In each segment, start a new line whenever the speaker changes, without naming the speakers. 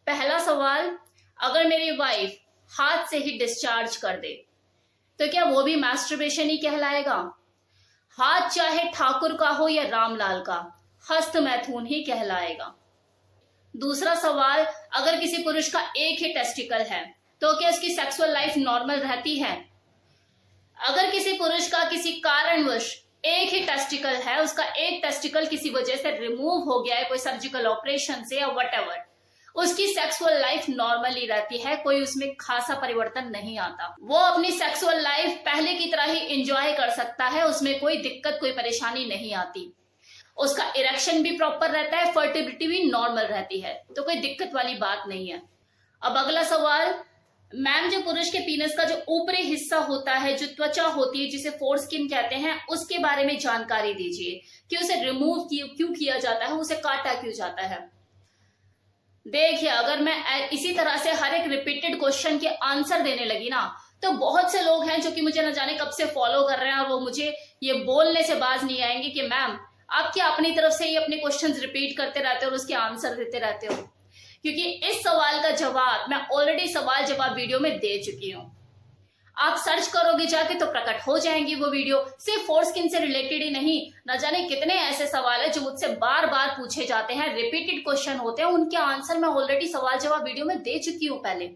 पहला सवाल, अगर मेरी वाइफ हाथ से ही डिस्चार्ज कर दे तो क्या वो भी मैस्टरबेशन ही कहलाएगा? हाथ चाहे ठाकुर का हो या रामलाल का, हस्त मैथुन ही कहलाएगा। दूसरा सवाल, अगर किसी पुरुष का एक ही टेस्टिकल है तो क्या उसकी सेक्सुअल लाइफ नॉर्मल रहती है? अगर किसी पुरुष का किसी कारणवश एक ही टेस्टिकल है, उसका एक टेस्टिकल किसी वजह से रिमूव हो गया है, कोई सर्जिकल ऑपरेशन से या व्हाटएवर, उसकी सेक्सुअल लाइफ नॉर्मली रहती है, कोई उसमें खासा परिवर्तन नहीं आता। वो अपनी सेक्सुअल लाइफ पहले की तरह ही एंजॉय कर सकता है, उसमें कोई दिक्कत कोई परेशानी नहीं आती। उसका इरेक्शन भी प्रॉपर रहता है, फर्टिलिटी भी नॉर्मल रहती है, तो कोई दिक्कत वाली बात नहीं है। अब अगला सवाल, मैम जो पुरुष के पीनस का जो ऊपरी हिस्सा होता है, जो त्वचा होती है जिसे फोरस्किन कहते हैं, उसके बारे में जानकारी दीजिए कि उसे रिमूव क्यों किया जाता है, उसे काटा क्यों जाता है। देखिए, अगर मैं इसी तरह से हर एक रिपीटेड क्वेश्चन के आंसर देने लगी ना, तो बहुत से लोग हैं जो कि मुझे न जाने कब से फॉलो कर रहे हैं और वो मुझे ये बोलने से बाज नहीं आएंगे कि मैम आप क्या अपनी तरफ से ही अपने क्वेश्चंस रिपीट करते रहते हो और उसके आंसर देते रहते हो, क्योंकि इस सवाल का जवाब मैं ऑलरेडी सवाल जवाब वीडियो में दे चुकी हूँ। आप सर्च करोगे जाके तो प्रकट हो जाएंगी वो वीडियो। सिर्फ फोरस्किन से रिलेटेड ही नहीं, न जाने कितने ऐसे सवाल है जो मुझसे बार बार पूछे जाते हैं, रिपीटेड क्वेश्चन होते हैं, उनके आंसर मैं ऑलरेडी सवाल जवाब वीडियो में दे चुकी हूँ पहले।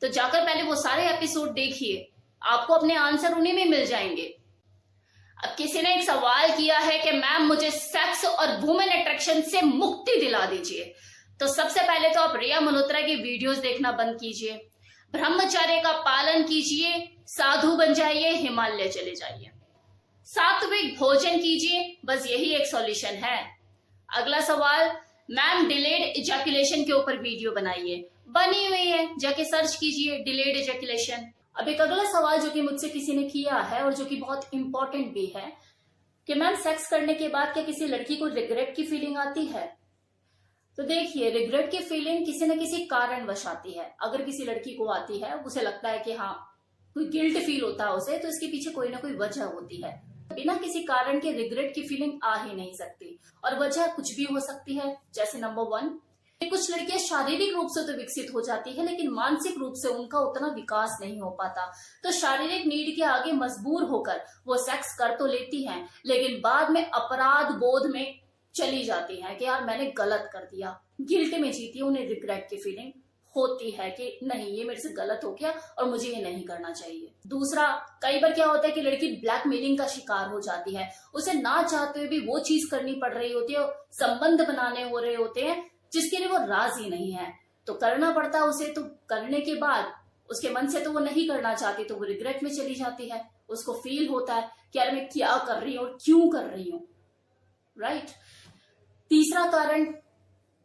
तो जाकर पहले वो सारे एपिसोड देखिए, आपको अपने आंसर उन्हीं में मिल जाएंगे। अब किसी ने एक सवाल किया है कि मैम मुझे सेक्स और वुमेन अट्रैक्शन से मुक्ति दिला दीजिए, तो सबसे पहले तो आप रिया मल्होत्रा की वीडियोस देखना बंद कीजिए, ब्रह्मचर्य का पालन कीजिए, साधु बन जाइए, हिमालय चले जाइए, सात्विक भोजन कीजिए, बस यही एक सॉल्यूशन है। अगला सवाल, मैम डिलेड इजैकुलेशन के ऊपर वीडियो बनाइए, बनी हुई है, जाके सर्च कीजिए डिलेड इजैकुलेशन। अब एक अगला सवाल जो कि मुझसे किसी ने किया है और जो कि बहुत इंपॉर्टेंट भी है कि मैम सेक्स करने के बाद क्या किसी लड़की को रिग्रेट की फीलिंग आती है? तो देखिए, रिग्रेट की फीलिंग किसी न किसी कारणवश आती है। अगर किसी लड़की को आती है, उसे लगता है कि हाँ कोई गिल्ट फील होता है उसे, तो इसके पीछे कोई ना कोई वजह होती है। बिना किसी कारण के रिग्रेट की फीलिंग आ ही नहीं सकती, और वजह कुछ भी हो सकती है। जैसे नंबर 1, कुछ लड़कियां शारीरिक रूप से तो विकसित हो जाती है, लेकिन मानसिक रूप से उनका उतना विकास नहीं हो पाता, तो शारीरिक नीड के आगे मजबूर होकर वो सेक्स कर तो लेती हैं, लेकिन बाद में अपराध बोध में चली जाती हैं कि यार मैंने गलत कर दिया, गिल्ट में जीती है, उन्हें रिग्रेट की फीलिंग होती है कि नहीं ये मेरे से गलत हो गया और मुझे ये नहीं करना चाहिए। दूसरा, कई बार क्या होता है कि लड़की ब्लैकमेलिंग का शिकार हो जाती है, उसे ना चाहते हुए भी वो चीज करनी पड़ रही होती है, संबंध बनाने हो रहे होते हैं जिसके लिए वो राजी नहीं है, तो करना पड़ता है उसे। तो करने के बाद उसके मन से तो वो नहीं करना चाहती, तो वो रिग्रेट में चली जाती है, उसको फील होता है कि यार मैं क्या कर रही हूँ और क्यों कर रही हूँ, राइट। तीसरा कारण,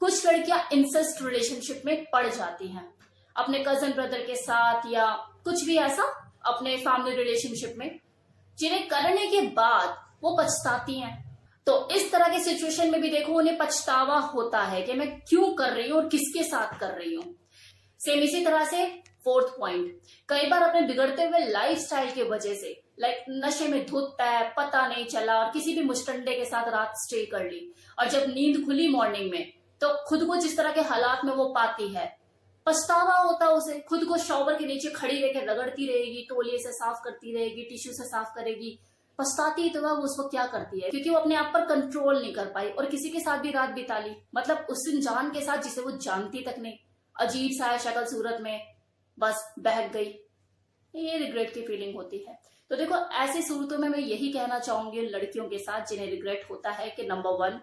कुछ लड़कियां इंसेस्ट रिलेशनशिप में पड़ जाती हैं अपने कजन ब्रदर के साथ या कुछ भी ऐसा अपने फैमिली रिलेशनशिप में, जिन्हें करने के बाद वो पछताती हैं। तो इस तरह के सिचुएशन में भी देखो उन्हें पछतावा होता है कि मैं क्यों कर रही हूँ और किसके साथ कर रही हूँ। सेम इसी तरह से 4th पॉइंट, कई बार अपने बिगड़ते हुए लाइफस्टाइल की वजह से लाइक नशे में धुत है, पता नहीं चला और किसी भी मुस्टंडे के साथ रात स्टे कर ली, और जब नींद खुली मॉर्निंग में तो खुद को जिस तरह के हालात में वो पाती है, पछतावा होता है उसे। खुद को शॉवर के नीचे खड़ी रहकर रगड़ती रहेगी, तौलिए से साफ करती रहेगी, टिश्यू से साफ करेगी, पछताती तो वह उस वक्त क्या करती है, क्योंकि वो अपने आप पर कंट्रोल नहीं कर पाई और किसी के साथ भी रात बिता ली, मतलब उस इंसान के साथ जिसे वो जानती तक नहीं, अजीब सा है शक्ल सूरत में, बस बहक गई, ये रिग्रेट की फीलिंग होती है। तो देखो ऐसी सूरतों में मैं यही कहना चाहूंगी लड़कियों के साथ जिन्हें रिग्रेट होता है कि नंबर 1,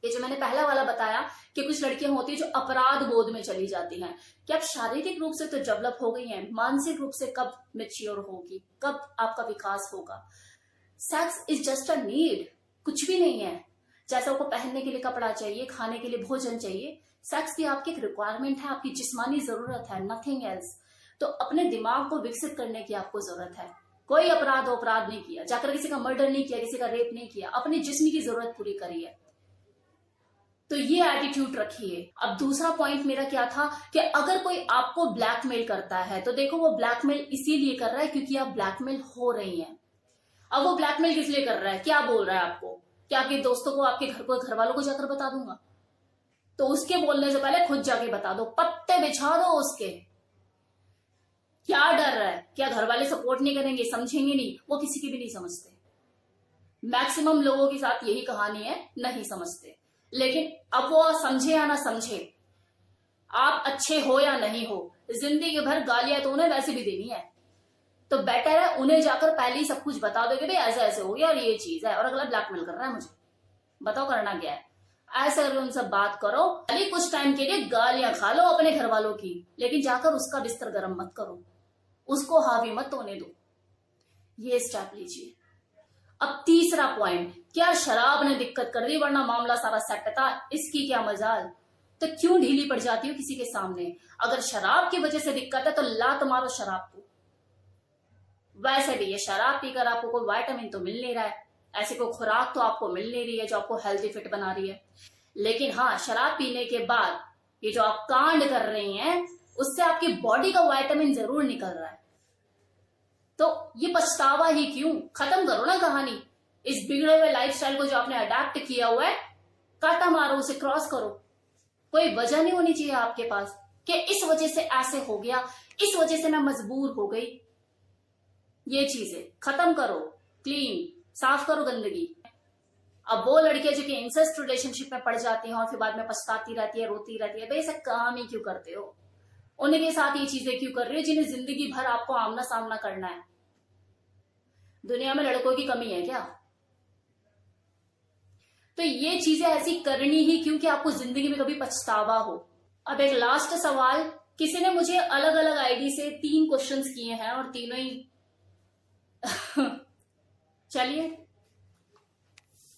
ये जो मैंने पहला वाला बताया कि कुछ लड़कियां होती है जो अपराध बोध में चली जाती हैं कि आप शारीरिक रूप से तो डेवलप हो गई हैं, मानसिक रूप से कब मैच्योर होगी, कब आपका विकास होगा। Sex is just a need, कुछ भी नहीं है। जैसे आपको पहनने के लिए कपड़ा चाहिए, खाने के लिए भोजन चाहिए, सेक्स भी आपकी एक रिक्वायरमेंट है, आपकी जिस्मानी जरूरत है, नथिंग एल्स। तो अपने दिमाग को विकसित करने की आपको जरूरत है। कोई अपराध नहीं किया, जाकर किसी का मर्डर नहीं किया, किसी का रेप नहीं किया, अपनी जिस्म की जरूरत पूरी करी है, तो ये एटीट्यूड रखिए। अब दूसरा पॉइंट मेरा क्या था कि अगर कोई आपको ब्लैकमेल करता है तो देखो वो ब्लैकमेल इसीलिए कर रहा है क्योंकि आप ब्लैकमेल हो रही हैं। अब वो ब्लैकमेल किस लिए कर रहा है, क्या बोल रहा है आपको, क्या आपके दोस्तों को, आपके घर वालों को जाकर बता दूंगा? तो उसके बोलने से पहले खुद जाके बता दो, पट्टे बिछा दो उसके। क्या डर रहा है? क्या घर वाले सपोर्ट नहीं करेंगे, समझेंगे नहीं? वो किसी की भी नहीं समझते। मैक्सिमम लोगों के साथ यही कहानी है, नहीं समझते। लेकिन अब वो समझे या ना समझे, आप अच्छे हो या नहीं हो, जिंदगी भर गालियां तो उन्हें वैसे भी देनी है। तो बेटर है उन्हें जाकर पहले ही सब कुछ बता दो कि भाई ऐसे ऐसे हो गया और ये चीज है, और अगला ब्लैकमेल कर रहा है मुझे, बताओ करना क्या है। ऐसे करके उनसे बात करो, अभी कुछ टाइम के लिए गालियां खा लो अपने घर वालों की, लेकिन जाकर उसका बिस्तर गर्म मत करो, उसको हावी मत होने दो। ये स्टेप लीजिए। अब तीसरा पॉइंट, क्या शराब ने दिक्कत कर दी वरना मामला सारा सेट था, इसकी क्या मजाल? तो क्यों ढीली पड़ जाती हो किसी के सामने? अगर शराब की वजह से दिक्कत है तो लात मारो शराब को। वैसे भी ये शराब पीकर आपको कोई विटामिन तो मिल नहीं रहा है, ऐसी कोई खुराक तो आपको मिल नहीं रही है जो आपको हेल्दी फिट बना रही है। लेकिन हाँ, शराब पीने के बाद ये जो आप कांड कर रही हैं, उससे आपकी बॉडी का विटामिन जरूर निकल रहा है। तो ये पछतावा ही क्यों? खत्म करो ना कहानी। इस बिगड़े हुए लाइफस्टाइल को जो आपने अडेप्ट किया हुआ है, काटा मारो, उसे क्रॉस करो। कोई वजह नहीं होनी चाहिए आपके पास कि इस वजह से ऐसे हो गया, इस वजह से मैं मजबूर हो गई। ये चीजें खत्म करो, क्लीन, साफ करो गंदगी। अब वो लड़कियां जो कि इंसेस्ट रिलेशनशिप में पड़ जाती हैं और फिर बाद में पछताती रहती है, रोती रहती है, भाई ऐसा काम ही क्यों करते हो? उनके साथ ये चीजें क्यों कर रही हो जिन्हें जिंदगी भर आपको आमना सामना करना है? दुनिया में लड़कों की कमी है क्या? तो ये चीजें ऐसी करनी ही क्यों कि आपको जिंदगी में कभी पछतावा हो। अब एक लास्ट सवाल, किसी ने मुझे अलग अलग आईडी से 3 क्वेश्चंस किए हैं और तीनों ही चलिए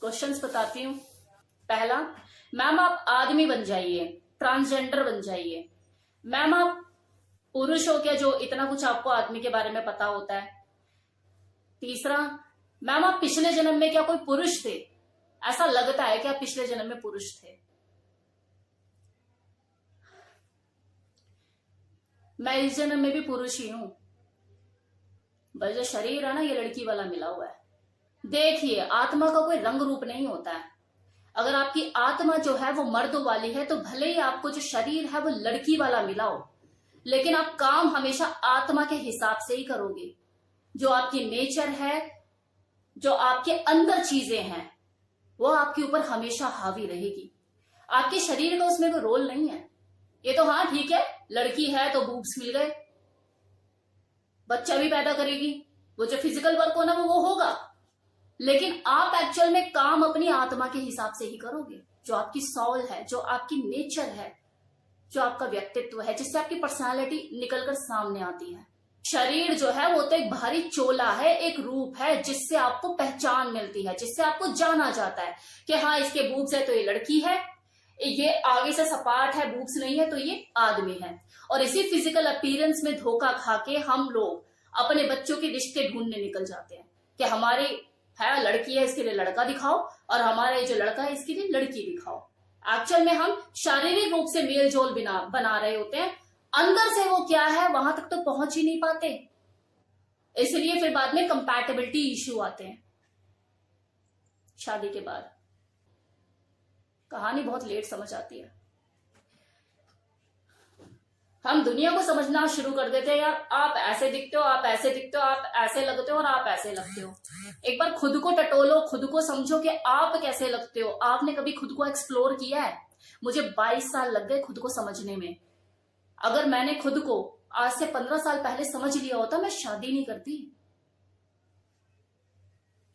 क्वेश्चंस बताती हूं। पहला, मैम आप आदमी बन जाइए, ट्रांसजेंडर बन जाइए। मैम आप पुरुष हो क्या जो इतना कुछ आपको आदमी के बारे में पता होता है? तीसरा, मैम आप पिछले जन्म में क्या कोई पुरुष थे? ऐसा लगता है कि आप पिछले जन्म में पुरुष थे। मैं इस जन्म में भी पुरुष ही हूं, बस जो शरीर है ना ये लड़की वाला मिला हुआ है। देखिए, आत्मा का कोई रंग रूप नहीं होता है। अगर आपकी आत्मा जो है वो मर्द वाली है तो भले ही आपको जो शरीर है वो लड़की वाला मिला हो, लेकिन आप काम हमेशा आत्मा के हिसाब से ही करोगे। जो आपकी नेचर है, जो आपके अंदर चीजें हैं, वो आपके ऊपर हमेशा हावी रहेगी। आपके शरीर का उसमें कोई रोल नहीं है। ये तो हाँ ठीक है, लड़की है तो बूब्स मिल गए, बच्चा भी पैदा करेगी, वो जो फिजिकल वर्क होना वो होगा, लेकिन आप एक्चुअल में काम अपनी आत्मा के हिसाब से ही करोगे। जो आपकी सॉल है, जो आपकी नेचर है, जो आपका व्यक्तित्व है, जिससे आपकी पर्सनालिटी निकलकर सामने आती है। शरीर जो है वो तो एक भारी चोला है, एक रूप है जिससे आपको पहचान मिलती है, जिससे आपको जाना जाता है कि हाँ इसके बूब्स है तो ये लड़की है, ये आगे से सपाट है, बूब्स नहीं है तो ये आदमी है। और इसी फिजिकल अपीयरेंस में धोखा खा के हम लोग अपने बच्चों के रिश्ते ढूंढने निकल जाते हैं कि हमारे है लड़की है इसके लिए लड़का दिखाओ, और हमारे जो लड़का है इसके लिए लड़की दिखाओ। एक्चुअल में हम शारीरिक रूप से मेल जोल बना रहे होते हैं, अंदर से वो क्या है वहां तक तो पहुंच ही नहीं पाते। इसलिए फिर बाद में कंपैटिबिलिटी इश्यू आते हैं। शादी के बाद कहानी बहुत लेट समझ आती है। हम दुनिया को समझना शुरू कर देते हैं, यार आप ऐसे दिखते हो, आप ऐसे दिखते हो, आप ऐसे लगते हो और आप ऐसे लगते हो। एक बार खुद को टटोलो, खुद को समझो कि आप कैसे लगते हो। आपने कभी खुद को एक्सप्लोर किया है? मुझे 22 साल लग गए खुद को समझने में। अगर मैंने खुद को आज से 15 साल पहले समझ लिया होता, मैं शादी नहीं करती,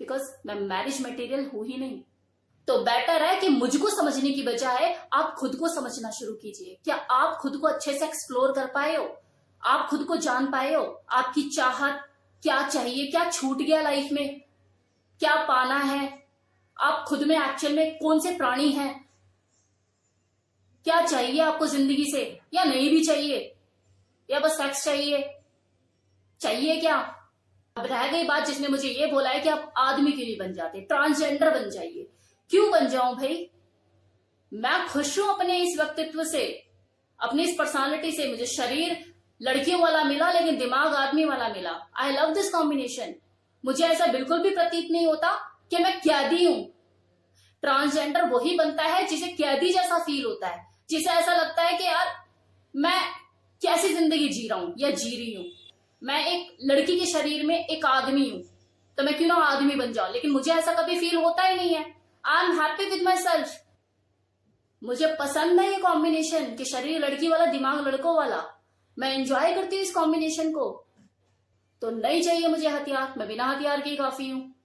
बिकॉज मैं मैरिज मटेरियल हूं ही नहीं। तो बेटर है कि मुझको समझने की बजाय आप खुद को समझना शुरू कीजिए। क्या आप खुद को अच्छे से एक्सप्लोर कर पाए हो? आप खुद को जान पाए हो? आपकी चाहत क्या चाहिए, क्या छूट गया लाइफ में, क्या पाना है? आप खुद में एक्चुअल में कौन से प्राणी हैं? क्या चाहिए आपको जिंदगी से, या नहीं भी चाहिए, या बस सेक्स चाहिए? चाहिए क्या? अब रह गई बात जिसने मुझे ये बोला है कि आप आदमी क्यों नहीं बन जाते, ट्रांसजेंडर बन जाइए। क्यों बन जाऊं भाई? मैं खुश हूं अपने इस व्यक्तित्व से, अपनी इस पर्सनालिटी से। मुझे शरीर लड़कियों वाला मिला लेकिन दिमाग आदमी वाला मिला। I love this combination. मुझे ऐसा बिल्कुल भी प्रतीत नहीं होता कि मैं कैदी हूं। ट्रांसजेंडर वही बनता है जिसे कैदी जैसा फील होता है, जिसे ऐसा लगता है कि यार मैं कैसी जिंदगी जी रहा हूं या जी रही हूं। मैं एक लड़की के शरीर में एक आदमी हूं, तो मैं क्यों ना आदमी बन जाऊं। लेकिन मुझे ऐसा कभी फील होता ही नहीं है। I am happy with my self. मुझे पसंद है ये कॉम्बिनेशन कि शरीर लड़की वाला दिमाग लड़कों वाला। मैं एंजॉय करती हूँ इस कॉम्बिनेशन को। तो नहीं चाहिए मुझे हथियार, मैं बिना हथियार के ही काफी हूं।